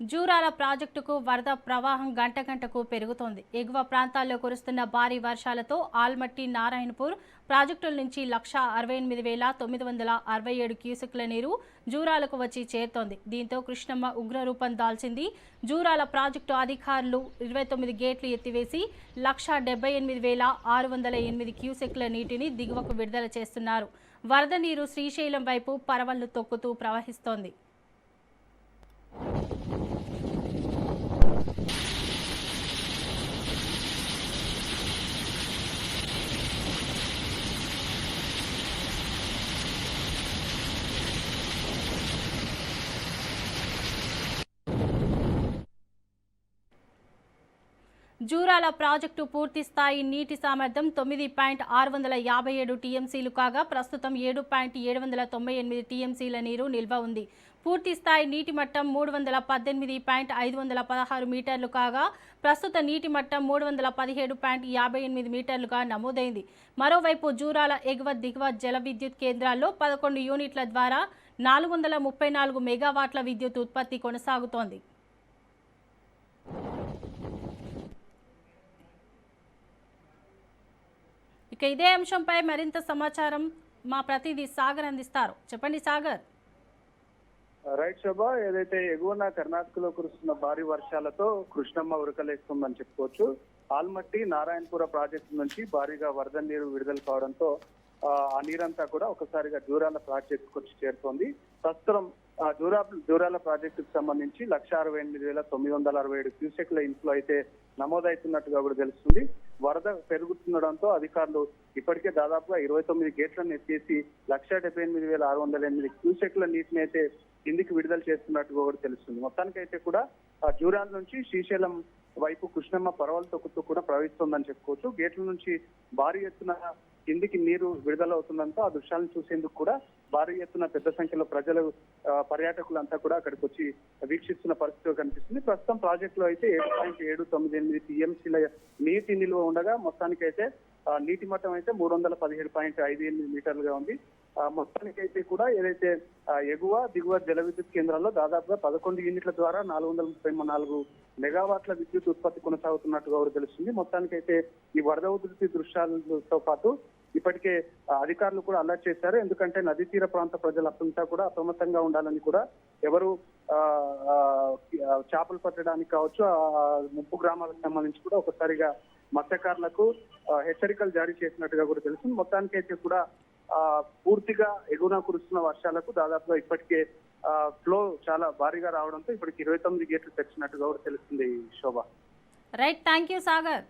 జూరాల ప్రాజెక్టుకు వరద ప్రవాహం గంట గంటకు పెరుగుతోంది. ఎగువ ప్రాంతాల్లో కురుస్తున్న భారీ వర్షాలతో ఆల్మట్టి, నారాయణపూర్ ప్రాజెక్టుల నుంచి 168,967 క్యూసెక్ల నీరు జూరాలకు వచ్చి చేరుతోంది. దీంతో కృష్ణమ్మ ఉగ్రరూపం దాల్చింది. జూరాల ప్రాజెక్టు అధికారులు 29 గేట్లు ఎత్తివేసి 178,608 క్యూసెక్ల నీటిని దిగువకు విడుదల చేస్తున్నారు. వరద నీరు శ్రీశైలం వైపు పరవళ్లు తొక్కుతూ ప్రవహిస్తోంది. జూరాల ప్రాజెక్టు పూర్తి స్థాయి నీటి సామర్థ్యం 9.657 టీఎంసీలు కాగా ప్రస్తుతం 7.798 టీఎంసీల నీరు నిల్వ ఉంది. పూర్తి స్థాయి నీటి మట్టం 318.516 మీటర్లు కాగా ప్రస్తుత నీటి మట్టం 317.58 మీటర్లుగా నమోదైంది. మరోవైపు జూరాల ఎగువ దిగువ జల విద్యుత్ కేంద్రాల్లో 11 యూనిట్ల ద్వారా 434 మెగావాట్ల విద్యుత్ ఉత్పత్తి కొనసాగుతోంది. ఇక ఇదే అంశంపై మరింత సమాచారం మా ప్రతినిధి సాగర్ అందిస్తారు. చెప్పండి సాగర్. రైట్ శోభ, ఏదైతే ఎగువన కర్ణాటకలో కురుస్తున్న భారీ వర్షాలతో కృష్ణమ్మ ఉరకలేస్తుందని చెప్పుకోవచ్చు. ఆల్మట్టి, నారాయణపుర ప్రాజెక్టు నుంచి భారీగా వరద నీరు విడుదల కావడంతో ఆ నీరంతా కూడా ఒకసారిగా జూరాల ప్రాజెక్టుకు వచ్చి చేరుతోంది. ప్రస్తుతం జూరాల ప్రాజెక్టుకు సంబంధించి 168,967 క్యూసెక్ల ఇన్ఫ్లో అయితే నమోదవుతున్నట్టుగా కూడా తెలుస్తుంది. వరద పెరుగుతుండడంతో అధికారులు ఇప్పటికే దాదాపుగా 29 గేట్లను ఎత్తేసి 178,608 క్యూసెక్ల నీటిని అయితే కిందికి విడుదల చేస్తున్నట్టుగా కూడా తెలుస్తుంది. మొత్తానికైతే కూడా జూరాల నుంచి శ్రీశైలం వైపు కృష్ణమ్మ పరవలు తొక్కుతూ కూడా ప్రవహిస్తోందని చెప్పుకోవచ్చు. గేట్ల నుంచి భారీ ఎత్తున కిందికి నీరు విడుదల అవుతుందంతో ఆ దృశ్యాలను చూసేందుకు కూడా భారీ ఎత్తున పెద్ద సంఖ్యలో ప్రజలు, పర్యాటకులంతా కూడా అక్కడికి వచ్చి వీక్షిస్తున్న పరిస్థితి కనిపిస్తుంది. ప్రస్తుతం ప్రాజెక్టులో అయితే 7.798 టీఎంసీల నీటి నిల్వ ఉండగా మొత్తానికైతే నీటి మట్టం అయితే 317.58 మీటర్లుగా ఉంది. మొత్తానికైతే కూడా ఏదైతే ఎగువ దిగువ జల విద్యుత్ కేంద్రాల్లో దాదాపుగా 11 యూనిట్ల ద్వారా 434 మెగావాట్ల విద్యుత్ ఉత్పత్తి కొనసాగుతున్నట్టుగా కూడా తెలుస్తుంది. మొత్తానికైతే ఈ వరద ఉధృతి దృశ్యాలతో పాటు ఇప్పటికే అధికారులు కూడా అలర్ట్ చేశారు. ఎందుకంటే నదీ తీర ప్రాంత ప్రజలంతా కూడా అప్రమత్తంగా ఉండాలని కూడా ఎవరు చేపలు పట్టడానికి కావచ్చు, ముప్పు గ్రామాలకు సంబంధించి కూడా ఒకసారిగా మత్స్యకారులకు హెచ్చరికలు జారీ చేసినట్టుగా కూడా తెలుస్తుంది. మొత్తానికైతే కూడా పూర్తిగా ఎగువన కురుస్తున్న వర్షాలకు దాదాపుగా ఇప్పటికే ఫ్లో చాలా భారీగా రావడంతో ఇప్పటికి 29 గేట్లు తెచ్చినట్టుగా కూడా తెలుస్తుంది Shobha. Right, thank you Sagar.